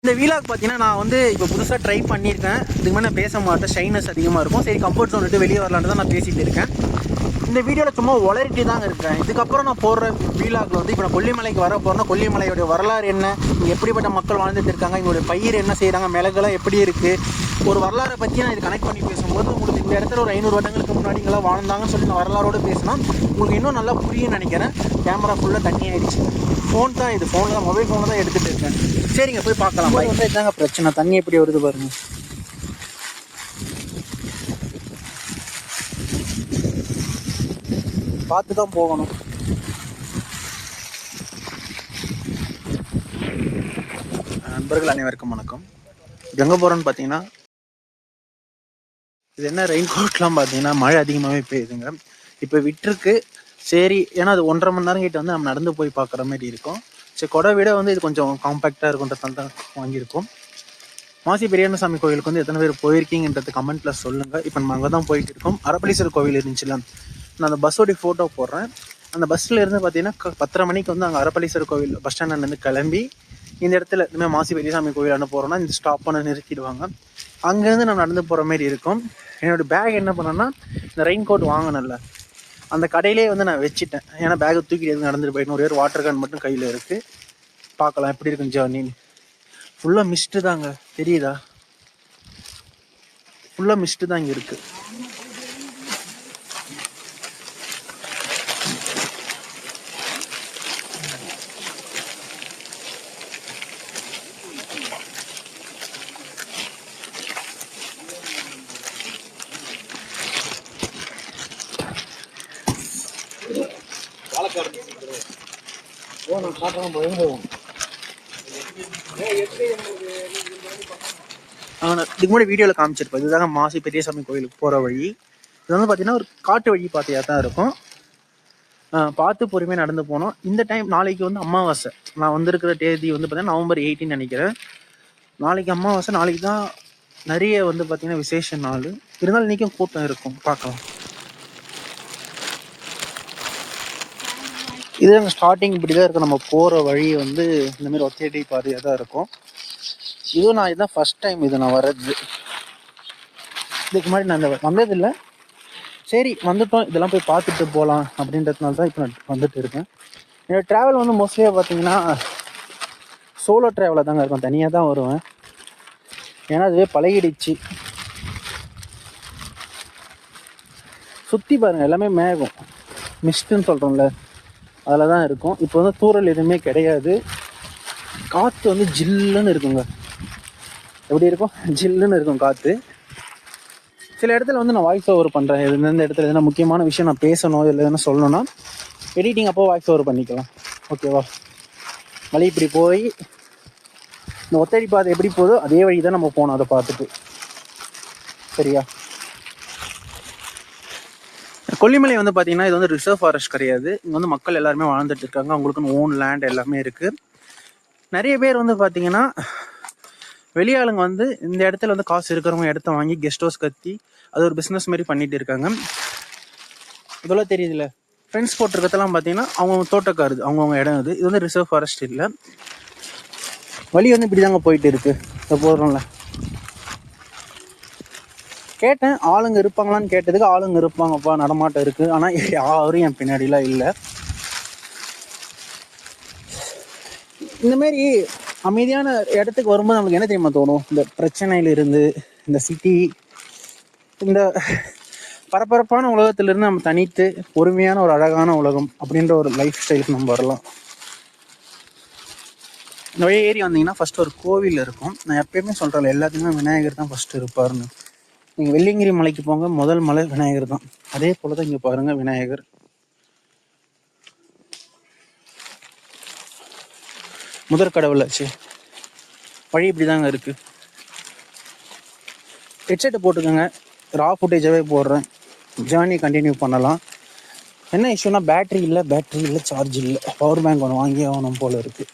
இந்த வீலாக் பார்த்தீங்கன்னா நான் வந்து இப்போ புதுசாக ட்ரை பண்ணியிருக்கேன். இதுக்கு மேலே நான் பேச மாட்டேன், ஷைனஸ் அதிகமாக இருக்கும். சரி, கம்ஃபர்ட் ஜோன் விட்டு வெளியே வரலான்னு தான் நான் பேசிகிட்டு இருக்கேன். இந்த வீடியோவில் சும்மா உளறிட்டு தாங்க இருக்கேன். இதுக்கப்புறம் நான் போடுற வீலாகில் வந்து இப்போ நான் கொல்லிமலைக்கு வர போகிறேன்னா கொல்லிமலையோடைய வரலாறு என்ன, இங்கே எப்படிப்பட்ட மக்கள் வாழ்ந்துட்டு இருக்காங்க, இவங்களுடைய பயிர் என்ன செய்கிறாங்க, மிளகுலாம் எப்படி இருக்குது, ஒரு வரலாறை பற்றி நான் இது கனெக்ட் பண்ணி பேசும்போது உங்களுக்கு இந்த இடத்துல ஒரு 500 வருடங்களுக்கு முன்னாடி இங்கெல்லாம் வாழ்ந்தாங்கன்னு சொல்லி நான் வரலாறோடு பேசினா உங்களுக்கு இன்னும் நல்லா புரியும்னு நினைக்கிறேன். கேமரா ஃபுல்லாக தண்ணி ஆகிடுச்சு. ஃபோன் தான் இது, ஃபோனில் தான், மொபைல் ஃபோனில் தான் எடுத்துகிட்டு இருக்கேன். சரிங்க, போய் பார்க்கலாம். வந்து இதுதாங்க பிரச்சனை, தண்ணி எப்படி வருது பாருங்கள். பார்த்து தான் போகணும். நண்பர்கள் அனைவருக்கும் வணக்கம். எங்கே போகிறோன்னு பார்த்தீங்கன்னா, இது என்ன ரெயின் கோட்லாம் பார்த்தீங்கன்னா மழை அதிகமாகவே பெய்யுதுங்க. இப்போ விட்டுருக்கு. சரி, ஏன்னா அது 1.5 மணி நேரம் கிட்ட வந்து நம்ம நடந்து போய் பார்க்குற மாதிரி இருக்கும். சரி, கொடை விட வந்து இது கொஞ்சம் காம்பேக்டாக இருக்குன்றதால தான் வாங்கியிருக்கோம். மாசி பெரியண்ணசாமி கோவிலுக்கு வந்து எத்தனை பேர் போயிருக்கீங்கன்றது கமெண்ட்டில் சொல்லுங்கள். இப்போ நம்ம அங்கே தான் போயிட்டு இருக்கோம். அரப்பளீஸ்வரர் கோவில் இருந்துச்சுல, நான் அந்த பஸ்ஸோடைய ஃபோட்டோ போடுறேன். அந்த பஸ்ஸில் இருந்து பார்த்தீங்கன்னா 10:30 மணிக்கு வந்து அங்கே அரப்பளீஸ்வரர் கோவில் பஸ் ஸ்டாண்ட்லேருந்து கிளம்பி இந்த இடத்துல இனிமேல் மாசி பெரியசாமி கோவில் போகிறோன்னா இந்த ஸ்டாப் பண்ண நிறுத்திடுவாங்க. அங்கேருந்து நம்ம நடந்து போகிற மாதிரி இருக்கும். என்னோடய பேக் என்ன பண்ணேன்னா, இந்த ரெயின் கோட் வாங்கினேன்ல அந்த கடையிலே வந்து நான் வச்சுட்டேன். ஏன்னா பேக்கை தூக்கிட்டு எதுவும் நடந்துட்டு போயிடணும். ஒரே ஒரு வாட்டர் கேன் மட்டும் கையில் இருக்குது. பார்க்கலாம் எப்படி இருக்குன்னு ஜர்னின்னு. ஃபுல்லாக மிஸ்ட்டு தாங்க, தெரியுதா? ஃபுல்லாக மிஸ்ட்டு தான் இங்கே இருக்குது. இதுக்கு முன்னாடி வீடியோவில் காமிச்சிருப்பேன். இதுதாங்க மாசி பெரியசாமி கோயிலுக்கு போகிற வழி. இது வந்து பார்த்தீங்கன்னா ஒரு காட்டு வழி பாதையாக தான் இருக்கும். பார்த்து பொறுமையாக நடந்து போனோம். இந்த டைம் நாளைக்கு வந்து அமாவாசை. நான் வந்திருக்கிற தேதி வந்து பார்த்தீங்கன்னா November 18 நினைக்கிறேன். நாளைக்கு அமாவாசை. நாளைக்கு தான் நிறைய வந்து பார்த்தீங்கன்னா விசேஷ நாள். இருந்தாலும் இன்றைக்கும் கூட்டம் இருக்கும், பார்க்கலாம். இது அங்கே ஸ்டார்டிங் இப்படி தான் இருக்கும். நம்ம போகிற வழி வந்து இந்தமாரி ஒத்தையடி பாதையாக தான் இருக்கும். இதுவும் நான் இதுதான் ஃபஸ்ட் டைம் இது நான் வர்றது. இதுக்கு முன்னாடி நான் இந்த வந்ததில்லை. சரி, வந்துட்டோம், இதெல்லாம் போய் பார்த்துட்டு போகலாம் அப்படின்றதுனால தான் இப்போ நான் வந்துட்டு இருக்கேன். என்னோடய ட்ராவல் வந்து மோஸ்ட்லியாக பார்த்தீங்கன்னா சோலோ ட்ராவலாக தாங்க இருக்கும். தனியாக தான் வருவேன். ஏன்னா அதுவே பழகிடுச்சு. சுற்றி பாருங்கள், எல்லாமே மேகம், மிஸ்ட்டுன்னு சொல்கிறோம்ல, அதில் தான் இருக்கும். இப்போ வந்து தூறல் எதுவுமே கிடையாது. காற்று வந்து ஜில்லுன்னு இருக்குங்க. எப்படி இருக்கும்? ஜில்லுன்னு இருக்கும் காற்று. சில இடத்துல வந்து நான் வாய்ஸ் ஓவர் பண்ணுறேன். எந்தெந்த இடத்துல எதுனா முக்கியமான விஷயம் நான் பேசணும், இல்லை எதுனா சொல்லணும்னா எடிட்டிங் அப்போ வாய்ஸ் ஓவர் பண்ணிக்கலாம். ஓகேவா? வழி இப்படி போய் இந்த ஒத்தடி பாதை எப்படி போதோ அதே வழி தான் நம்ம போகணும். அதை பார்த்துட்டு சரியா? கொல்லிமலை வந்து பார்த்தீங்கன்னா இது வந்து ரிசர்வ் ஃபாரஸ்ட் கிடையாது. இங்கே வந்து மக்கள் எல்லாருமே வாழ்ந்துட்டு இருக்காங்க. அவங்களுக்குன்னு ஓன் லேண்ட் எல்லாமே இருக்குது. நிறைய பேர் வந்து பார்த்தீங்கன்னா வெளியாளுங்க வந்து இந்த இடத்துல வந்து காசு இருக்கிறவங்க இடத்த வாங்கி கெஸ்ட் ஹவுஸ் கட்டி அது ஒரு பிஸ்னஸ் மாதிரி பண்ணிட்டு இருக்காங்க. இதெல்லாம் தெரியுதுல்ல, ஃப்ரெண்ட்ஸ் போட்டிருக்கதெல்லாம் பார்த்தீங்கன்னா அவங்க தோட்டக்காருது, அவங்கவுங்க இடம் இது. இது வந்து ரிசர்வ் ஃபாரஸ்ட் இல்லை. வழி வந்து இப்படி தாங்க போயிட்டு இருக்கு. இதை போடுறோம்ல, கேட்டேன் ஆளுங்க இருப்பாங்களான்னு கேட்டதுக்கு ஆளுங்க இருப்பாங்கப்பா, நடமாட்டம் இருக்குது. ஆனால் யாரும் என் பின்னாடிலாம் இல்லை. இந்தமாரி அமைதியான இடத்துக்கு வரும்போது நம்மளுக்கு என்ன தெரியுமா தோணும்? இந்த பிரச்சனையிலிருந்து, இந்த சிட்டி, இந்த பரபரப்பான உலகத்திலிருந்து நம்ம தனித்து பொறுமையான ஒரு அழகான உலகம் அப்படின்ற ஒரு லைஃப் ஸ்டைலுக்கு நம்ம வரலாம். இந்த வழி ஏறி வந்தீங்கன்னா ஃபஸ்ட்டு ஒரு கோவில் இருக்கும். நான் எப்பயுமே சொல்கிறேன், எல்லாத்துக்குமே விநாயகர் தான் ஃபஸ்ட்டு இருப்பாருன்னு. நீங்கள் வெள்ளியங்கிரி மலைக்கு போங்க, முதல் மலை விநாயகர் தான். அதே போல தான் இங்கே பாருங்கள் விநாயகர். முதற் கடவுளாச்சு. வழி இப்படி தாங்க இருக்குது. ஹெட்செட்டை போட்டுக்கோங்க, ரா ஃபுட்டேஜாகவே போடுறேன். ஜேர்னி கண்டினியூ பண்ணலாம். என்ன இஷ்யூனா பேட்ரி இல்லை, சார்ஜ் இல்லை. பவர் பேங்க் ஒன்று வாங்கி ஆகணும் போல் இருக்குது.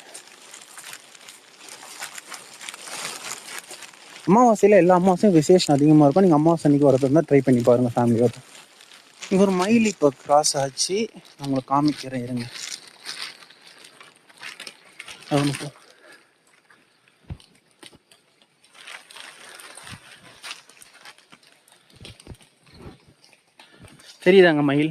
அமாவாசையில் எல்லா அமாவாசையும் விசேஷம் அதிகமாக இருக்கும். நீங்கள் அமாவாசை அன்றைக்கி வரது இருந்தால் ட்ரை பண்ணி பாருங்கள் ஃபேமிலியோட. இங்கே ஒரு மைல் இப்போ கிராஸ் ஆச்சு. நான் உங்களுக்கு காமிக்கிறேன் இருங்க. தெரியுதாங்க மயில்?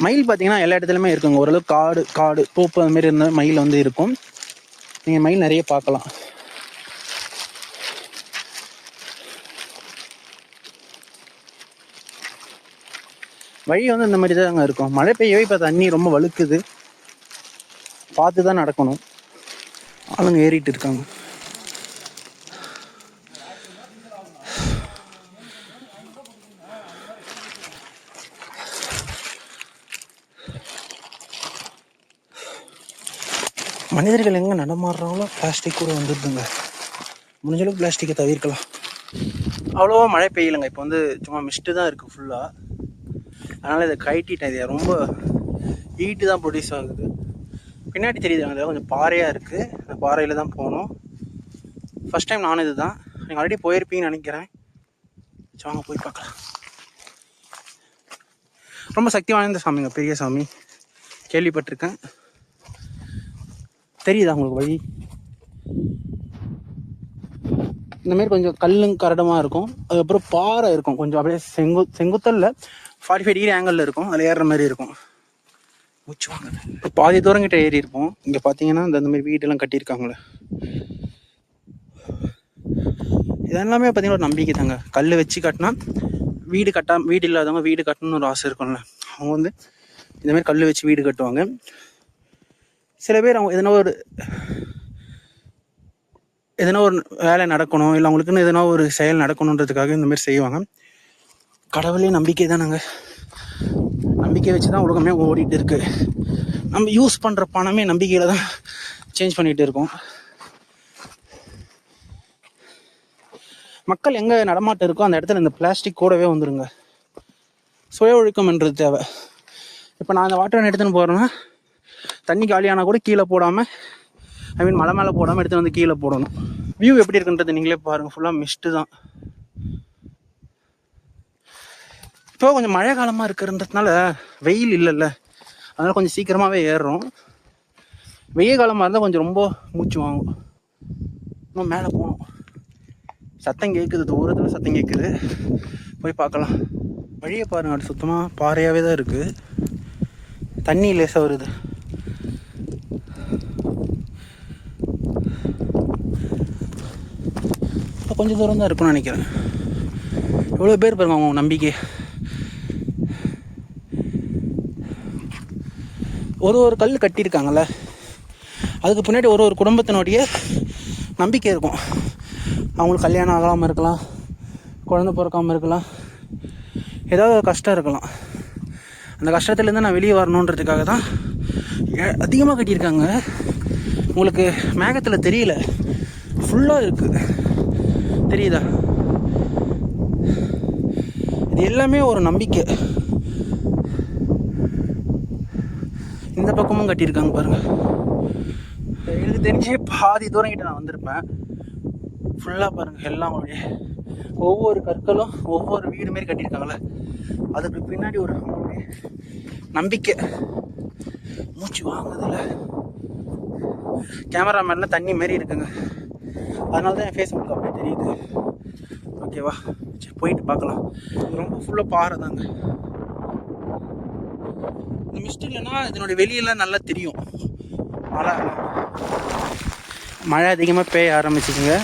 மயில் பார்த்தீங்கன்னா எல்லா இடத்துலையுமே இருக்குங்க. ஓரளவுக்கு காடு காடு தோப்பு அது மாதிரி இருந்த மயில் வந்து இருக்கும். நீங்கள் மயில் நிறைய பார்க்கலாம். வழி வந்து இந்த மாதிரி தாங்க இருக்கும். மழை பெய்யவே இப்போ தண்ணி ரொம்ப வழுக்குது, பார்த்து தான் நடக்கணும். ஆளுங்க ஏறிட்டு இருக்காங்க. மனிதர்கள் எங்கே நடமாடுறாங்களோ பிளாஸ்டிக் கூட வந்துடுதுங்க. முடிஞ்சளவுக்கு பிளாஸ்டிக்கை தவிர்க்கலாம். அவ்வளோவா மழை பெய்யலைங்க. இப்போ வந்து சும்மா மிஸ்ட்டு தான் இருக்குது ஃபுல்லாக. அதனால் இதை கட்டிட்டேன். இது ரொம்ப ஹீட்டு தான் ப்ரொடியூஸ் ஆகுது. பின்னாடி தெரியுது அதில் கொஞ்சம் பாறையாக இருக்குது. அந்த பாறையில் தான் போகணும். ஃபஸ்ட் டைம் நானும் இது தான். நீங்கள் ஆல்ரெடி போயிருப்பீங்கன்னு நினைக்கிறேன். வாங்க போய் பார்க்கலாம். ரொம்ப சக்தி வாய்ந்த சாமிங்க, பெரிய சாமி, கேள்விப்பட்டிருக்கேன். தெரியுதா உங்களுக்கு வழி? இந்தமாரி கொஞ்சம் கல்லும் கரடமாக இருக்கும். அதுக்கப்புறம் பாறை இருக்கும், கொஞ்சம் அப்படியே செங்குத்தல்ல 45 டிகிரி ஆங்கிளில் இருக்கும். அதில் ஏறுற மாதிரி இருக்கும். மூச்சுவாங்க. பாதி தூரம் கிட்ட ஏறி இருப்போம். இங்கே பார்த்தீங்கன்னா இந்த மாதிரி வீடெல்லாம் கட்டியிருக்காங்களே, இதெல்லாமே பார்த்தீங்கன்னா ஒரு நம்பிக்கை தாங்க. கல் வச்சு கட்டினா வீடு இல்லாதவங்க வீடு கட்டணும்னு ஒரு ஆசை இருக்கும்ல, அவங்க வந்து இந்தமாதிரி கல் வச்சு வீடு கட்டுவாங்க. சில பேர் அவங்க எதனா ஒரு வேலை நடக்கணும், இல்லை அவங்களுக்குன்னு எதனா ஒரு செயல் நடக்கணுன்றதுக்காக இந்தமாரி செய்வாங்க. கடவுளே நம்பிக்கை தானேங்க. நம்பிக்கை வச்சு தான் உலகமே ஓடிட்டு இருக்கு. நம்ம யூஸ் பண்ணுற பணமே நம்பிக்கையில் தான் சேஞ்ச் பண்ணிகிட்டு இருக்கோம். மக்கள் எங்கே நடமாட்டம் இருக்கோ அந்த இடத்துல இந்த பிளாஸ்டிக் கூடவே வந்துடுங்க. சுய ஒழுக்கம் என்றது தேவை. இப்போ நான் அந்த வாட்டர் எடுத்துன்னு போகிறேன்னா தண்ணி காலியானால் கூட கீழே போடாமல், மலை மேலே போடாமல் எடுத்து வந்து கீழே போடணும். வியூ எப்படி இருக்குன்றது நீங்களே பாருங்கள். ஃபுல்லாக மிஸ்ட்டு தான். இப்போ கொஞ்சம் மழை காலமாக இருக்கிறதுனால வெயில் இல்லைல்ல, அதனால் கொஞ்சம் சீக்கிரமாகவே ஏறுறோம். வெயில் காலமாக இருந்தால் கொஞ்சம் ரொம்ப மூச்சு வாங்கும். இன்னும் மேலே போகணும். சத்தம் கேட்குது, தூரத்தில் சத்தம் கேட்குது. போய் பார்க்கலாம். வழியை பாருங்கள், அது சுத்தமாக பாறையாகவே தான் இருக்குது. தண்ணி லேசாக வருது. இப்போ கொஞ்சம் தூரம் தான் இருக்குன்னு நினைக்கிறேன். எவ்வளோ பேர் பாருங்க அவங்க நம்பிக்கை. ஒரு கல் கட்டியிருக்காங்கல்ல, அதுக்கு பின்னாடி ஒரு குடும்பத்தினுடைய நம்பிக்கை இருக்கும். அவங்களுக்கு கல்யாணம் ஆகாமல் இருக்கலாம், குழந்தை பிறக்காமல் இருக்கலாம், ஏதாவது ஒரு கஷ்டம் இருக்கலாம். அந்த கஷ்டத்துலேருந்து நான் வெளியே வரணுன்றதுக்காக தான் அதிகமாக கட்டியிருக்காங்க. உங்களுக்கு மேகத்தில் தெரியல, ஃபுல்லாக இருக்குது, தெரியுதா? இது எல்லாமே ஒரு நம்பிக்கை. இந்த பக்கமும் கட்டியிருக்காங்க பாருங்கள். எனக்கு தெரிஞ்சே பாதி தூரம் கிட்ட நான் வந்திருப்பேன். ஃபுல்லாக பாருங்கள், எல்லாம் ஒவ்வொரு கற்களும் ஒவ்வொரு வீடு மாரி கட்டியிருக்காங்களே, அதுக்கு பின்னாடி ஒரு நம்பிக்கை. மூச்சு வாங்குதில்ல. கேமராமேன்லாம் தண்ணி மாரி இருக்குங்க, அதனால தான் என் ஃபேஸ்புக் அப்படியே தெரியுது. ஓகேவா, சரி போயிட்டு பார்க்கலாம். ரொம்ப ஃபுல்லாக பாறை தாங்க. இந்த மிஸ்ட் இல்லைன்னா இதனுடைய வெளியெல்லாம் நல்லா தெரியும். மழை அதிகமாக பெய்ய ஆரம்பிச்சுக்குங்க.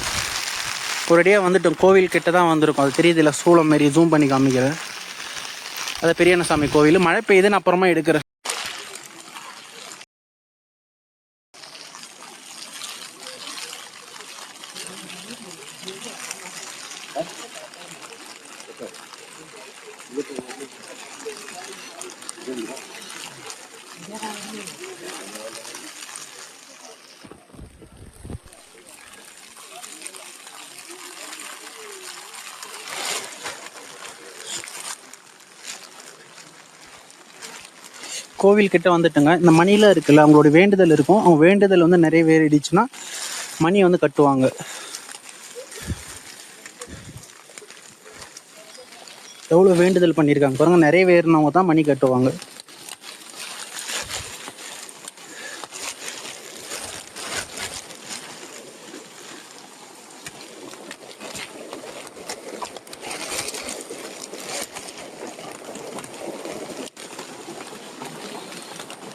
ஒரேடியாக வந்துட்டோம், கோவில் கிட்ட தான் வந்திருக்கும். அது தெரியுது இல்லை, சூளம் மாரி ஜூம் பண்ணி காமிக்கிறேன். அது பெரியண்ணசாமி கோவில். மழை பெய்யுதுன்னு அப்புறமா எடுக்கிறேன். கோவில் கிட்ட வந்துட்டுங்க. இந்த மணிலாம் இருக்குல்ல, அவங்களோட வேண்டுதல் இருக்கும். அவங்க வேண்டுதல் வந்து நிறைவேறிடுச்சுன்னா மணி வந்து கட்டுவாங்க. எவ்வளோ வேண்டுதல் பண்ணியிருக்காங்க பாருங்க. நிறைவேறினவங்க தான் மணி கட்டுவாங்க.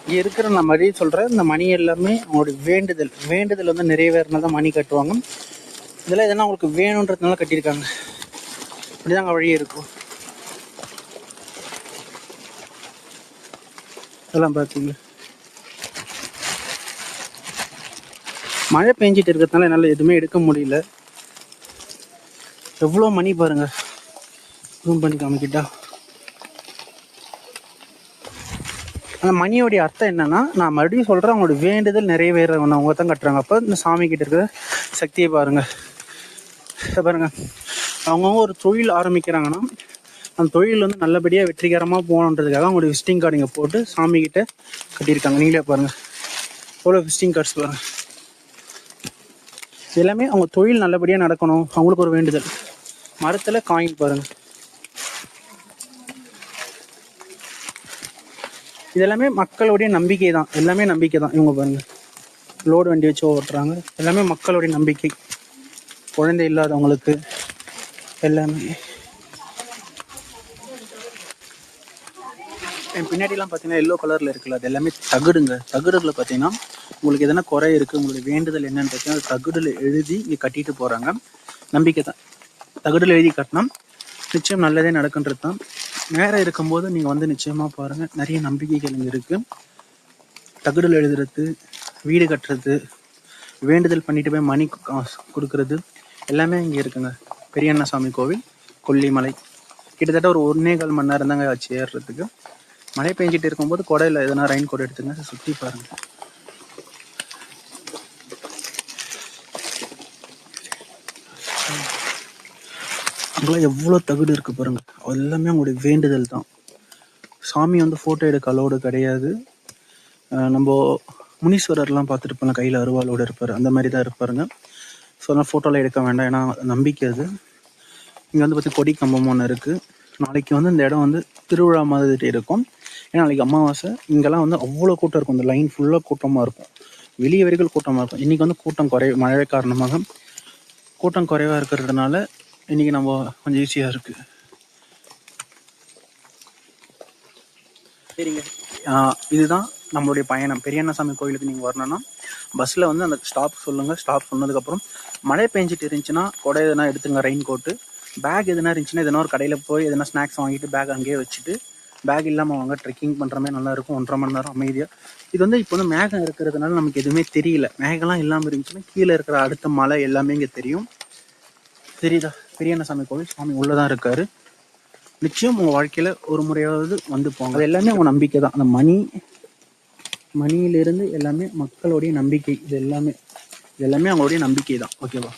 இங்கே இருக்கிற நான் மணி சொல்கிறேன், இந்த மணி எல்லாமே அவங்களுடைய வேண்டுதல் வந்து நிறைவேறினா தான் மணி கட்டுவாங்க. இதெல்லாம் எதனா அவங்களுக்கு வேணுன்றதுனால கட்டியிருக்காங்க. இப்படிதாங்க வழி இருக்கும். இதெல்லாம் பார்த்தீங்க, மழை பெஞ்சிட்டு இருக்கிறதுனால என்னால் எதுவுமே எடுக்க முடியல. எவ்வளோ மணி பாருங்க, ஜூம் பண்ணி காமிக்கிட்டா. அந்த மணியோடைய அர்த்தம் என்னன்னா, நான் மறுபடியும் சொல்கிறேன், அவங்களோட வேண்டுதல் நிறைவேறவங்க தான் கட்டுறாங்க. அப்போ இந்த சாமி கிட்ட இருக்கிற சக்தியை பாருங்க. பாருங்க, அவங்கவுங்க ஒரு தொழில் ஆரம்பிக்கிறாங்கன்னா அந்த தொழில் வந்து நல்லபடியாக வெற்றிகரமாக போகணுன்றதுக்காக அவங்களுடைய விசிட்டிங் கார்டு இங்கே போட்டு சாமி கிட்ட கட்டியிருக்காங்க. நீங்களே பாருங்க, எவ்வளோ விசிட்டிங் கார்ட்ஸ் பாருங்க. எல்லாமே அவங்க தொழில் நல்லபடியாக நடக்கணும், அவங்களுக்கு ஒரு வேண்டுதல். மரத்தில் காயின் பாருங்க, இதெல்லாமே மக்களுடைய நம்பிக்கை தான். எல்லாமே நம்பிக்கை தான். இவங்க பாருங்க, லோடு வண்டி வச்சு ஓட்டுறாங்க. எல்லாமே மக்களுடைய நம்பிக்கை. குழந்தை இல்லாதவங்களுக்கு எல்லாமே. என் பின்னாடிலாம் பார்த்தீங்கன்னா எல்லோ கலரில் இருக்குல்ல, அது எல்லாமே தகுடுங்க. தகுடுல பார்த்தீங்கன்னா உங்களுக்கு எதனா குறை இருக்குது, உங்களுடைய வேண்டுதல் என்னன்னு பார்த்தீங்கன்னா அது தகுடில் எழுதி இங்கே கட்டிட்டு போகிறாங்க. நம்பிக்கை தான். தகுடில் எழுதி கட்டினா நிச்சயம் நல்லதே நடக்குன்றது தான். நேரம் இருக்கும்போது நீங்கள் வந்து நிச்சயமாக பாருங்கள், நிறைய நம்பிக்கைகள் இங்கே இருக்குது. தகுடில் எழுதுறது, வீடு கட்டுறது, வேண்டுதல் பண்ணிட்டு போய் மணி கொடுக்கறது எல்லாமே இங்கே இருக்குங்க. பெரியண்ணசாமி கோவில், கொல்லிமலை. கிட்டத்தட்ட ஒரு 1.25 மணி நேரம் தாங்க ஆச்சு ஏறுறதுக்கு. மழை பெஞ்சிட்டு இருக்கும்போது கொடையில் எதனா ரெயின் கோடை எடுத்துங்க, சுற்றி பாருங்கள். அங்கெல்லாம் எவ்வளோ தகுடு இருக்குது பாருங்க. எல்லாமே அவங்களுடைய வேண்டுதல் தான். சாமி வந்து ஃபோட்டோ எடுக்க அலோடு கிடையாது. நம்ம முனீஸ்வரர்லாம் பார்த்துட்டு கையில் அருவாளோடு இருப்பார், அந்த மாதிரி தான் இருப்பாருங்க. ஸோ அதனால் ஃபோட்டோலாம் எடுக்க வேண்டாம், ஏன்னா நம்பிக்கை அது. இங்கே வந்து பார்த்து கொடி கம்பம் ஒன்று இருக்குது. நாளைக்கு வந்து இந்த இடம் வந்து திருவிழா மாதிரி இருக்கும். ஏன்னா நாளைக்கு அமாவாசை. இங்கெல்லாம் வந்து அவ்வளோ கூட்டம் இருக்கும், இந்த லைன் ஃபுல்லாக கூட்டமாக இருக்கும், வெளியே வரைக்கும் கூட்டமாக இருக்கும். இன்றைக்கி வந்து கூட்டம் மழை காரணமாக கூட்டம் குறைவாக இருக்கிறதுனால இன்றைக்கி நம்ம கொஞ்சம் ஈஸியாக இருக்குது. சரிங்க, இதுதான் நம்மளுடைய பயணம். பெரியண்ணசாமி கோயிலுக்கு நீங்கள் வரணும்னா பஸ்ஸில் வந்து அந்த ஸ்டாப் சொல்லுங்கள். ஸ்டாப் சொன்னதுக்கப்புறம் மழை பெஞ்சிட்டு இருந்துச்சுன்னா கொடை எதனா எடுத்துங்க, ரெயின் கோட்டு. பேக் எதனா இருந்துச்சுன்னா எதனா ஒரு கடையில் போய் எதனா ஸ்நாக்ஸ் வாங்கிட்டு பேக் அங்கேயே வச்சுட்டு, பேக் இல்லாமல் வாங்க. ட்ரெக்கிங் பண்ணுற மாதிரி நல்லாயிருக்கும். 1.5 மணி நேரம் அமைதியாக. இது வந்து இப்போ வந்து மேகம் இருக்கிறதுனால நமக்கு எதுவுமே தெரியல. மேகம்லாம் இல்லாமல் இருந்துச்சுன்னா கீழே இருக்கிற அடுத்த மலை எல்லாமே இங்கே தெரியும். தெரியுதா? பெரியண்ணசாமி கோவில், சாமி உள்ளதான் இருக்காரு. நிச்சயம் உங்கள் வாழ்க்கையில் ஒரு முறையாவது வந்து போங்க. அது எல்லாமே அவங்க நம்பிக்கை தான். அந்த மணியிலிருந்து எல்லாமே மக்களுடைய நம்பிக்கை. இது எல்லாமே அவங்களுடைய நம்பிக்கை தான். ஓகேவா?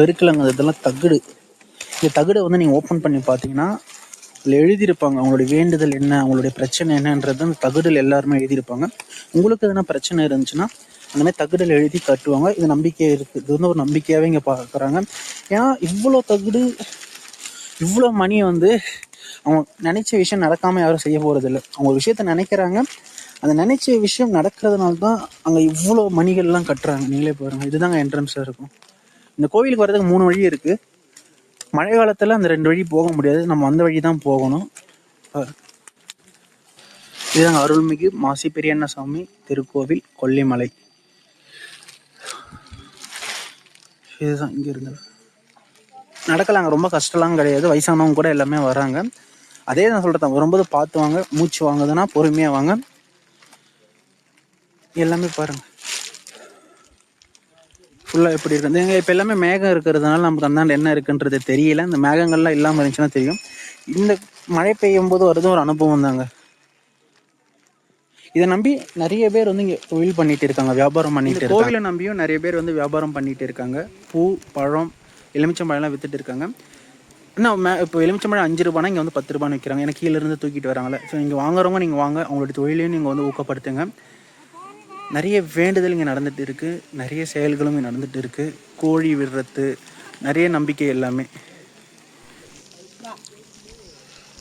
இருக்குல்லங்க, இதெல்லாம் தகுடு. இந்த தகுடை வந்து நீங்கள் ஓப்பன் பண்ணி பார்த்தீங்கன்னா அதில் எழுதியிருப்பாங்க அவங்களுடைய வேண்டுதல் என்ன, அவங்களுடைய பிரச்சனை என்னன்றது அந்த தகுடில் எல்லாருமே எழுதியிருப்பாங்க. உங்களுக்கு எதனா பிரச்சனை இருந்துச்சுன்னா அந்த மாதிரி தகுடில் எழுதி கட்டுவாங்க. இது நம்பிக்கை இருக்குது. இது வந்து ஒரு நம்பிக்கையாகவே இங்கே பார்க்குறாங்க. ஏன்னா இவ்வளோ தகுடு, இவ்வளோ மணி வந்து அவங்க நினைச்ச விஷயம் நடக்காமல் யாரும் செய்ய போகிறதில்ல. அவங்க ஒரு விஷயத்த நினைக்கிறாங்க, அந்த நினைச்ச விஷயம் நடக்கிறதுனால தான் அங்கே இவ்வளோ மணிகள்லாம் கட்டுறாங்க. நீங்களே பாருங்கள், இதுதாங்க என்ட்ரன்ஸாக இருக்கும். இந்த கோவிலுக்கு வர்றதுக்கு 3 வழி இருக்குது. மழை காலத்தில் அந்த 2 வழி போக முடியாது, நம்ம அந்த வழி தான் போகணும். இதுதாங்க அருள்மிகு மாசி பெரியண்ணசாமி திருக்கோவில், கொல்லிமலை. இதுதான் இங்கே இருந்து நடக்கலாங்க, ரொம்ப கஷ்டம்லாம் கிடையாது. வயசானவங்க கூட எல்லாமே வராங்க. அதே நான் சொல்கிறேன், வரும்போது பார்த்து வாங்க. மூச்சு வாங்குதுன்னா பொறுமையாக வாங்க. எல்லாமே பாருங்கள் ஃபுல்லாக எப்படி இருக்குது. எங்கள் இப்போ எல்லாமே மேகம் இருக்கிறதுனால நமக்கு அந்தாண்டு என்ன இருக்குன்றது தெரியல. இந்த மேகங்கள்லாம் இல்லாமல் இருந்துச்சுன்னா தெரியும். இந்த மழை பெய்யும் போது வருது ஒரு அனுபவம் தாங்க. இதை நம்பி நிறைய பேர் வந்து இங்கே தொழில் பண்ணிட்டு இருக்காங்க, வியாபாரம் பண்ணிட்டு இருக்காங்க. கோவிலை நம்பியும் நிறைய பேர் வந்து வியாபாரம் பண்ணிட்டு இருக்காங்க. பூ, பழம், எலுமிச்சம்பழம்லாம் வித்துட்டு இருக்காங்க. இன்னும் இப்போ எலுமிச்சம்பழம் 5 ரூபானா இங்கே வந்து 10 ரூபான்னு விற்கிறாங்க. ஏன்னா கீழேருந்து தூக்கிட்டு வராங்களே. ஸோ இங்கே வாங்குறவங்க நீங்கள் வாங்க, அவங்களுடைய தொழிலையும் நீங்கள் வந்து ஊக்கப்படுத்துங்க. நிறைய வேண்டுதல் இங்கே நடந்துகிட்டு இருக்குது, நிறைய செயல்களும் இங்கே நடந்துகிட்டு இருக்குது. கோழி விடுறது, நிறைய நம்பிக்கை எல்லாமே.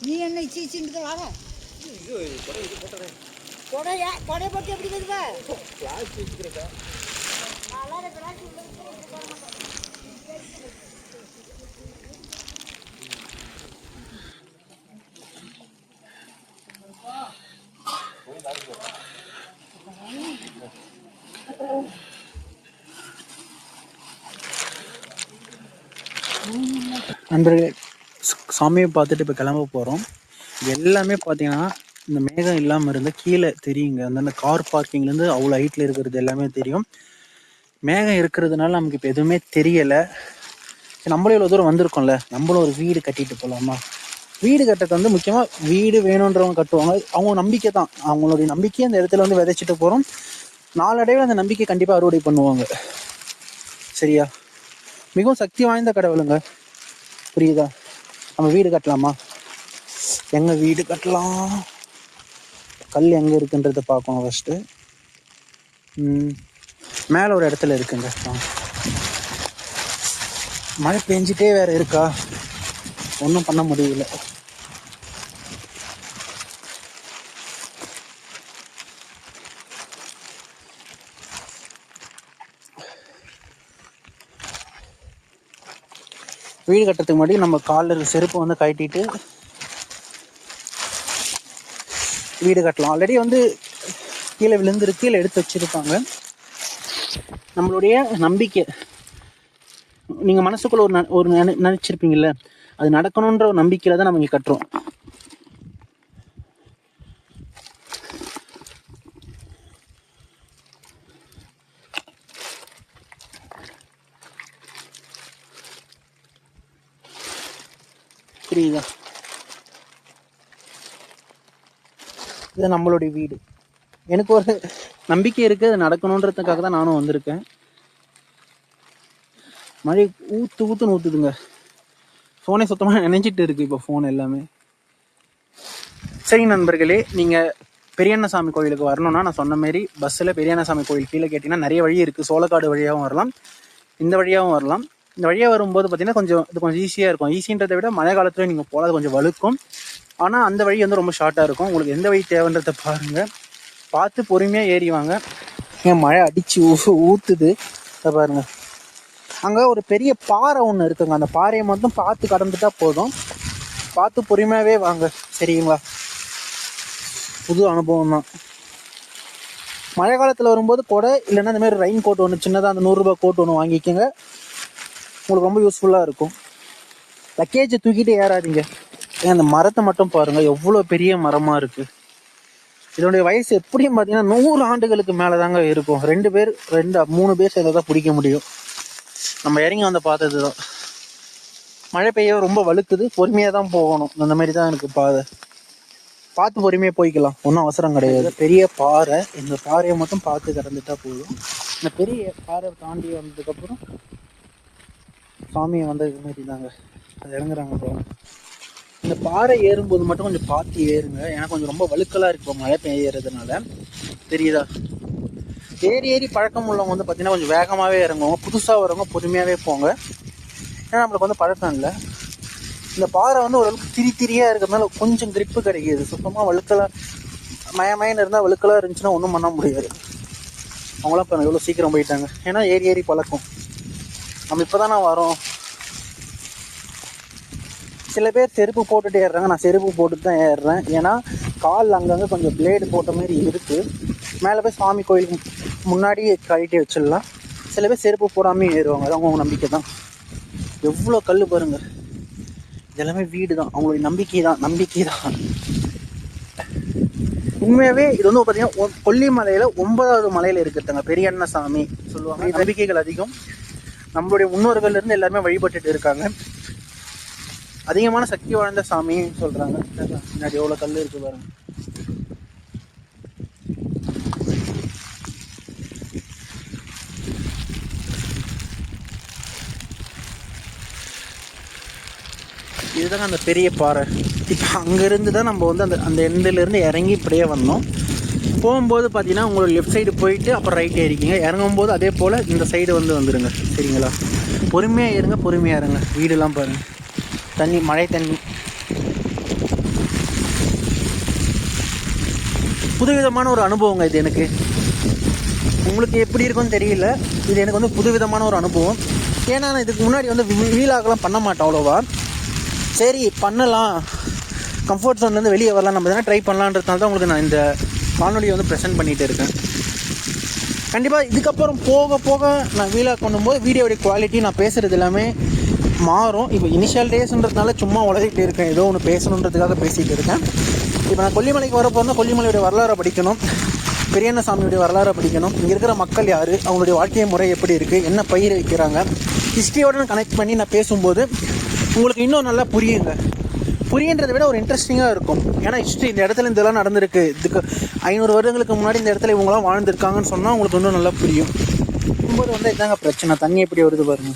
நீ என்ன சீச்சிட்டு வாங்க கொடை போட்டு எப்படி வருவா நண்பர்களே, சாமியை பார்த்துட்டு இப்போ கிளம்ப போகிறோம். எல்லாமே பார்த்தீங்கன்னா இந்த மேகம் இல்லாமல் இருந்தால் கீழே தெரியுங்க. அந்த கார் பார்க்கிங்லேருந்து அவ்வளோ ஹைட்டில் இருக்கிறது எல்லாமே தெரியும். மேகம் இருக்கிறதுனால நமக்கு இப்போ எதுவுமே தெரியலை. நம்மளும் இவ்வளோ தூரம் வந்திருக்கோம்ல, நம்மளும் ஒரு வீடு கட்டிட்டு போகலாமா? வீடு கட்டுறது வந்து முக்கியமாக வீடு வேணுன்றவங்க கட்டுவாங்க. அவங்க நம்பிக்கை தான், அவங்களுடைய நம்பிக்கையை அந்த இடத்துல வந்து விதைச்சிட்டு போகிறோம். நாளடைவில் அந்த நம்பிக்கை கண்டிப்பாக அறுவடை பண்ணுவாங்க. சரியா? மிகவும் சக்தி வாய்ந்த கடவுளுங்க. புரியுதா? நம்ம வீடு கட்டலாமா? எங்க வீடு கட்டலாம்? கல் எங்க இருக்குன்றத பார்க்கணும் ஃபர்ஸ்ட். மேல ஒரு இடத்துல இருக்குங்க. மழை பெஞ்சிட்டே வேற இருக்கா, ஒன்றும் பண்ண முடியல. வீடு கட்டுறதுக்கு முன்னாடி நம்ம காலில் செருப்பை வந்து கட்டிட்டு வீடு கட்டலாம். ஆல்ரெடி வந்து கீழே விழுந்துருக்கு, கீழே எடுத்து வச்சிருப்பாங்க. நம்மளுடைய நம்பிக்கை, நீங்கள் மனசுக்குள்ள ஒரு நினைச்சிருப்பீங்கல்ல, அது நடக்கணுன்ற ஒரு நம்பிக்கையில தான் நம்ம இங்கே கட்டுறோம். புரியுதா? இது நம்மளுடைய வீடு. எனக்கு ஒரு நம்பிக்கை இருக்கு, அது நடக்கணுன்றதுக்காக தான் நானும் வந்திருக்கேன். மழை ஊத்துன்னு ஊத்துதுங்க. ஃபோனே சுத்தமாக நினைச்சிட்டு இருக்கு இப்போ ஃபோன் எல்லாமே. சரி நண்பர்களே, நீங்கள் பெரியண்ணசாமி கோயிலுக்கு வரணும்னா நான் சொன்ன மாரி பஸ்ஸில் பெரியண்ணசாமி கோயில் கீழே கேட்டிங்கன்னா நிறைய வழி இருக்குது. சோளக்காடு வழியாகவும் வரலாம், இந்த வழியாகவும் வரலாம். இந்த வழியாக வரும்போது பார்த்தீங்கன்னா இது கொஞ்சம் ஈஸியாக இருக்கும். ஈஸின்றதை விட மழை காலத்தில் நீங்கள் போகாது கொஞ்சம் வழுக்கும். ஆனால் அந்த வழி வந்து ரொம்ப ஷார்ட்டாக இருக்கும். உங்களுக்கு எந்த வழி தேவைன்றதை பாருங்கள், பார்த்து பொறுமையாக ஏறிவாங்க. ஏன் மழை அடித்து ஊற்றுது அதை பாருங்கள். அங்கே ஒரு பெரிய பாறை ஒன்று இருக்குங்க, அந்த பாறையை மட்டும் பார்த்து கடந்துட்டா போதும். பார்த்து பொறுமையாகவே வாங்க, சரிங்களா? புது அனுபவம் தான். மழை காலத்தில் வரும்போது கூட இல்லைன்னா இந்த மாதிரி ரெயின் கோட் ஒன்று சின்னதாக அந்த 100 ரூபாய் கோட் ஒன்று வாங்கிக்கோங்க, உங்களுக்கு ரொம்ப யூஸ்ஃபுல்லாக இருக்கும். லக்கேஜை தூக்கிட்டு ஏறாதீங்க. ஏன் அந்த மரத்தை மட்டும் பாருங்கள், எவ்வளோ பெரிய மரமாக இருக்குது. இதனுடைய வயசு எப்படியும் பார்த்தீங்கன்னா 100 ஆண்டுகளுக்கு மேலே தாங்க இருக்கும். 2 பேர் 3 பேர் சேர்ந்து தான் பிடிக்க முடியும். நம்ம இறங்கி வந்து பார்த்தது தான். மழை பெய்ய ரொம்ப வழுக்குது, பொறுமையாக தான் போகணும். அந்த மாதிரி தான் எனக்கு பாதை. பார்த்து பொறுமையாக போய்க்கலாம், ஒன்றும் அவசரம் கிடையாது. பெரிய பாறை, இந்த பாறையை மட்டும் பார்த்து கடந்துட்டா போதும். இந்த பெரிய பாறை தாண்டி வந்ததுக்கப்புறம் சாமியை வந்தது மாதிரி தாங்க அது இறங்குறாங்க. அப்புறம் இந்த பாறை ஏறும்போது மட்டும் கொஞ்சம் பார்த்து ஏறுங்க, ஏன்னா கொஞ்சம் ரொம்ப வழுக்கலாக இருக்கும் மழை பெய்யறதுனால. தெரியுதா? ஏறி பழக்கம் உள்ளவங்க வந்து பார்த்தீங்கன்னா கொஞ்சம் வேகமாகவே இறங்குவாங்க. புதுசாக வரவங்க பொறுமையாகவே போங்க, ஏன்னா நம்மளுக்கு வந்து பழக்கம் இல்லை. இந்த பாறை வந்து ஓரளவுக்கு திரியாக இருக்கிறதுனால கொஞ்சம் கிரிப்பு கிடைக்கிது. சுத்தமாக வழுக்கலாக மயமயன்னு இருந்தால் வழுக்கலாக இருந்துச்சுன்னா ஒன்றும் பண்ண முடியாது. அவங்களாம் இப்போ எவ்வளோ சீக்கிரம் போயிட்டாங்க, ஏன்னா ஏறி பழக்கம். நம்ம இப்போ தானே வரோம். சில பேர் செருப்பு போட்டுட்டு ஏறுறாங்க, நான் செருப்பு போட்டுட்டு தான் ஏறுறேன். ஏன்னா கால் அங்கங்கே கொஞ்சம் பிளேடு போட்ட மாதிரி இருக்குது. மேலே போய் சாமி கோயிலுக்கு முன்னாடி கழட்டி வச்சிடலாம். சில பேர் செருப்பு போடாமல் ஏறுவாங்க, அது அவங்க நம்பிக்கை தான். எவ்வளோ கல் பாருங்க, இதெல்லாமே வீடு தான், அவங்களுடைய நம்பிக்கை தான். உண்மையாகவே இது வந்து பார்த்தீங்கன்னா கொல்லிமலையில் 9வது மலையில் இருக்குதுங்க பெரியண்ணசாமி சொல்லுவாங்க. நம்பிக்கைகள் அதிகம். நம்மளுடைய முன்னோர்கள் இருந்து எல்லாருமே வழிபட்டுட்டு இருக்காங்க. அதிகமான சக்தி வாய்ந்த சாமின்னு சொல்றாங்க. முன்னாடி எவ்வளோ கல் இருக்கு பாருங்க. இதுதாங்க அந்த பெரிய பாறை. இப்போ அங்கேருந்து தான் நம்ம வந்து அந்த எண்டிலேருந்து இறங்கி இப்படியே வந்தோம். போகும்போது பார்த்தீங்கன்னா உங்களோட லெஃப்ட் சைடு போயிட்டு அப்புறம் ரைட் ஏறிக்கிங்க. இறங்கும்போது அதே போல் இந்த சைடு வந்துடுங்க, சரிங்களா? பொறுமையாக இருங்க, பொறுமையாக இருங்க. வீடெல்லாம் பாருங்கள், தண்ணி, மழை தண்ணி. புதுவிதமான ஒரு அனுபவங்க இது எனக்கு. உங்களுக்கு எப்படி இருக்குன்னு தெரியல, இது எனக்கு வந்து புதுவிதமான ஒரு அனுபவம். ஏன்னா நான் இதுக்கு முன்னாடி வந்து வீலாகலாம் பண்ண மாட்டேன் அவ்வளோவா. சரி பண்ணலாம், கம்ஃபர்ட் ஜோன்லேருந்து வெளியே வரலாம், நம்ம எதனா ட்ரை பண்ணலான்றதுனால தான் உங்களுக்கு நான் இந்த காணொலியை வந்து ப்ரெசென்ட் பண்ணிகிட்டு இருக்கேன். கண்டிப்பாக இதுக்கப்புறம் போக போக நான் வீலாக் பண்ணும்போது வீடியோடைய குவாலிட்டி, நான் பேசுகிறது எல்லாமே மாறும். இப்போ இனிஷியல் டேஸ்ன்றதுனால சும்மா உளறிட்டு இருக்கேன், ஏதோ ஒன்று பேசணுன்றதுக்காக பேசிகிட்டு இருக்கேன். இப்போ நான் கொல்லிமலைக்கு வர போகிறேன்னா கொல்லிமலையுடைய வரலாறை படிக்கணும், பெரியண்ணசாமியுடைய வரலாறை படிக்கணும், இங்கே இருக்கிற மக்கள் யார், அவங்களுடைய வாழ்க்கை முறை எப்படி இருக்குது, என்ன பயிர் வைக்கிறாங்க, ஹிஸ்ட்ரியோட கனெக்ட் பண்ணி நான் பேசும்போது உங்களுக்கு இன்னும் நல்லா புரியுங்க. புரியுன்றதை விட ஒரு இன்ட்ரெஸ்டிங்காக இருக்கும். ஏன்னா ஹிஸ்ட்ரி, இந்த இடத்துல இதெல்லாம் நடந்திருக்கு, இதுக்கு 500 வருடங்களுக்கு முன்னாடி இந்த இடத்துல இவங்களாம் வாழ்ந்துருக்காங்கன்னு சொன்னால் உங்களுக்கு இன்னும் நல்லா புரியும். போது வந்து இதாங்க பிரச்சனை, தண்ணி எப்படி வருது பாருங்க.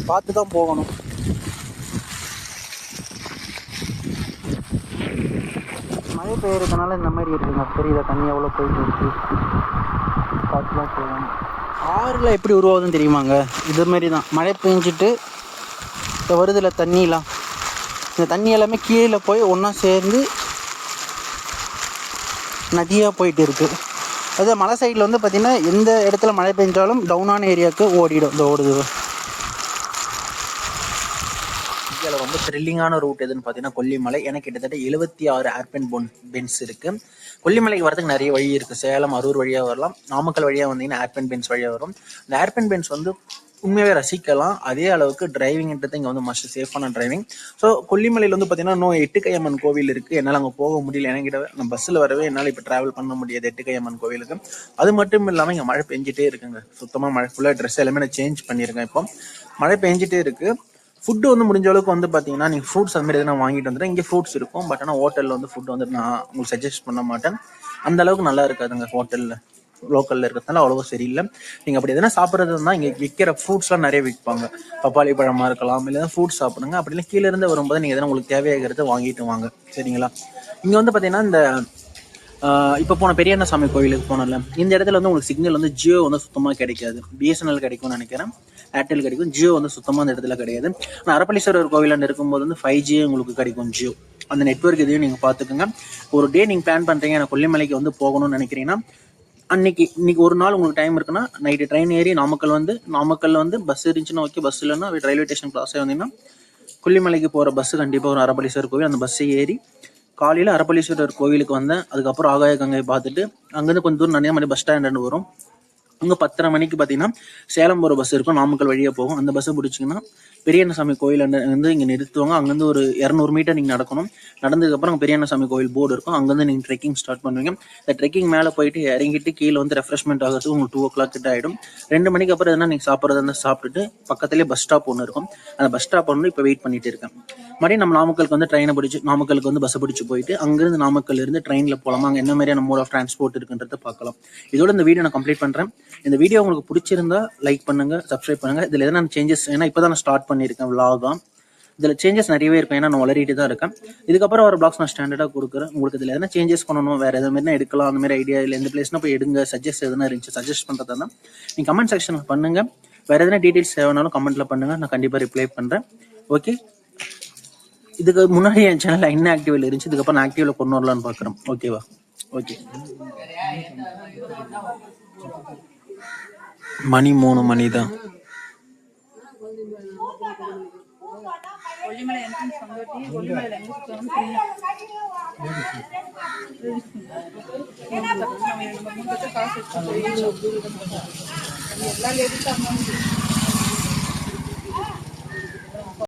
பார்த்து தான் போகணும். மழை பெய்யறதுனால இந்த மாதிரி இருக்குங்க, தெரியுதா தண்ணி எவ்வளோ போயிட்டு இருக்கு, பார்த்து தான் போகணும். ஆறுல எப்படி உருவாகுதுன்னு தெரியுமாங்க? இது மாதிரி தான் மழை பெஞ்சிட்டு இப்போ வருதுல தண்ணிலாம், இந்த தண்ணி எல்லாமே கீழே போய் ஒன்றா சேர்ந்து நதியாக போயிட்டு இருக்குது. அது மலை சைடில் வந்து பார்த்திங்கன்னா எந்த இடத்துல மழை பெஞ்சாலும் டவுனான ஏரியாவுக்கு ஓடிடும். இந்த ஓடுது. இந்தியாவில் ரொம்ப த்ரில்லிங்கான ரூட் எதுன்னு பார்த்தீங்கன்னா கொல்லிமலை. எனக்கு கிட்டத்தட்ட 76 ஏர்பின் பென்ஸ் இருக்குது. கொல்லிமலைக்கு வரதுக்கு நிறைய வழி இருக்குது. சேலம், அரூர் வழியாக வரலாம், நாமக்கல் வழியாக வந்தீங்கன்னா ஏர்பின் பென்ஸ் வழியாக வரும். இந்த ஏர்பின் பென்ஸ் வந்து உண்மையாகவே ரசிக்கலாம். அதே அளவுக்கு டிரைவிங்ன்றது இங்கே வந்து மஸ்ட் சேஃபான டிரைவிங். ஸோ கொல்லிமலையில் வந்து பார்த்தீங்கன்னா இன்னும் எட்டுக்கையம்மன் கோவில் இருக்குது. என்னால் அங்கே போக முடியல, என்கிட்ட நான் பஸ்ஸில் வரவே என்னால் இப்போ ட்ராவல் பண்ண முடியாது எட்டுக்கையம்மன் கோவிலுக்கு. அது மட்டும் இல்லாமல் இங்கே மழை பெஞ்சிட்டே இருக்குங்க, சுத்தமாக மழை. ஃபுல்லாக ட்ரெஸ் எல்லாமே நான் சேஞ்ச் பண்ணியிருக்கேன். இப்போ மழை பெஞ்சிட்டே இருக்குது. ஃபுட்டு வந்து முடிஞ்ச அளவுக்கு வந்து பார்த்தீங்கன்னா நீங்கள் ஃப்ரூட்ஸ் அது மாதிரி எதுனா வாங்கிட்டு வந்துட்டு, இங்கே ஃப்ரூட்ஸ் இருக்கும். பட் ஆனால் ஹோட்டலில் வந்து ஃபுட் வந்து நான் உங்களுக்கு சஜஸ்ட் பண்ண மாட்டேன். அந்த அளவுக்கு நல்லா இருக்காதுங்க ஹோட்டலில், லோக்கலில் இருக்கிறதுனால அவ்வளோவா சரியில்லை. நீங்கள் அப்படி எதனா சாப்பிட்றது இருந்தால் இங்கே விற்கிற ஃப்ரூட்ஸ்லாம் நிறைய விற்பாங்க. பப்பாளி பழமாக இருக்கலாம், இல்லை ஃப்ரூட்ஸ் சாப்பிடுங்க. அப்படிலாம் கீழே இருந்து வரும்போது நீங்கள் எதனா உங்களுக்கு தேவையாகிறத வாங்கிட்டு வாங்க, சரிங்களா? இங்கே வந்து பார்த்தீங்கன்னா இந்த இப்போ போன பெரியண்ணசாமி கோவிலுக்கு போனோம்ல, இந்த இடத்துல வந்து உங்களுக்கு சிக்னல் வந்து ஜியோ வந்து சுத்தமாக கிடைக்காது. பிஎஸ்என்எல் கிடைக்கும்னு நினைக்கிறேன், ஏர்டெல் கிடைக்கும். ஜியோ வந்து சுத்தமாக அந்த இடத்துல கிடையாது. ஆனால் அரப்பளீஸ்வரர் கோவிலில் இருக்கும்போது வந்து 5G உங்களுக்கு கிடைக்கும் ஜியோ. அந்த நெட்வொர்க் இதையும் நீங்கள் பார்த்துக்கோங்க. ஒரு டே நீங்கள் பிளான் பண்ணுறீங்க, எனக்கு கொல்லிமலைக்கு வந்து போகணும்னு நினைக்கிறீங்கன்னா, இன்னைக்கு ஒரு நாள் உங்களுக்கு டைம் இருக்குன்னா நைட்டு ட்ரெயின் ஏறி நாமக்கல்ல வந்து பஸ் இருந்துச்சுன்னா ஓகே, பஸ் இல்லைன்னா ரயில்வே ஸ்டேஷன் கிளாஸே வந்தீங்கன்னா கொல்லிமலைக்கு போகிற பஸ்ஸு கண்டிப்பாக ஒரு அரப்பளீஸ்வரர் கோவில், அந்த பஸ்ஸை ஏறி காலையில் அரப்பளீஸ்வரர் கோவிலுக்கு வந்தேன். அதுக்கப்புறம் ஆகாய கங்கை பார்த்துட்டு அங்கேருந்து கொஞ்சம் தூரம் நிறைய மாதிரி பஸ் ஸ்டாண்டு வரும். அங்கே 10:30 மணிக்கு பார்த்தீங்கன்னா சேலம் போகிற பஸ் இருக்கும், நாமக்கல் வழியாக போகும். அந்த பஸ்ஸை பிடிச்சிங்கன்னா பெரியண்ணசாமி கோயில் வந்து இங்கே நிறுத்துவாங்க. அங்கேருந்து ஒரு 200 மீட்டர் நீங்கள் நடக்கணும். நடந்ததுக்கப்புறம் பெரியண்ணசாமி கோயில் போர்டு இருக்கும், அங்கேருந்து நீங்கள் ட்ரெக்கிங் ஸ்டார்ட் பண்ணுவீங்க. இந்த ட்ரெக்கிங் மேலே போயிட்டு இறங்கிட்டு கீழே வந்து ரெஃப்ரெஷ்மெண்ட் ஆகிறதுக்கு உங்களுக்கு 2 o'clock கிட்ட ஆகிடும். 2 மணிக்கு அப்புறம் எதனா நீங்கள் சாப்பிட்றதா இருந்தால் சாப்பிட்டுட்டு பக்கத்துலேயே பஸ் ஸ்டாப் ஒன்று இருக்கும். அந்த பஸ் ஸ்டாப் வந்து இப்போ வெயிட் பண்ணிட்டு இருக்கேன். மறுபடியும் நம்ம நாமக்கலுக்கு வந்து ட்ரெயினை பிடிச்சி நாமக்கலுக்கு வந்து பஸ்ஸை பிடிச்சி போயிட்டு அங்கேருந்து நாமக்கல் இருந்து ட்ரெயினில் போகலாமா, அங்கே என்ன மாதிரியான மோட் ஆஃப் டிரான்ஸ்போர்ட் இருக்குன்றதை பார்க்கலாம். இதோட இந்த வீடியோ நான் கம்ப்ளீட் பண்ணுறேன். இந்த வீடியோ உங்களுக்கு பிடிச்சிருந்தா லைக் பண்ணுங்கள், சப்ஸ்கிரைப் பண்ணுங்கள். இதில் எதனா சேஞ்சஸ், ஏன்னா இப்போ தான் நான் ஸ்டார்ட் பண்ணியிருக்கேன் விலாகா, இதில் சேஞ்சஸ் நிறையவே இருக்கும். ஏன்னா நான் வளரிட்டு தான் இருக்கேன். இதுக்கப்புறம் ஒரு பிளாக்ஸ் நான் ஸ்டாண்டர்டாக கொடுக்குறேன். உங்களுக்கு இதில் எதனா சேஞ்சஸ் பண்ணணும், வேறு எது மாதிரினா எடுக்கலாம், அந்த மாதிரி ஐடியா இல்லை, எந்த பிளேஸ்னா போய் எடுங்க, சஜஸ்ட் எதுனா இருந்துச்சு சஜஸ்ட் பண்ணுறதா தான் நீங்கள் கமெண்ட் செக்ஷனில் பண்ணுங்கள். வேறு எதனா டீட்டெயில்ஸ் தேவைனாலும் கமெண்ட்டில் பண்ணுங்கள், நான் கண்டிப்பாக ரிப்ளை பண்ணுறேன். ஓகே, இதுக்கு முன்னாடி என் சேனலில் என்ன ஆக்டிவில் இருந்துச்சு, இதுக்கப்புறம் நான் ஆக்டிவில் கொண்டு வரலான்னு பார்க்குறேன். ஓகேவா? ஓகே, மணி 3 மணி தான். கொல்லிமலை என்ட்ரன்ஸ் வந்துட்டு கொல்லிமலையில் எங்கே சுற்றணும் காசு எல்லா லேடிஸாக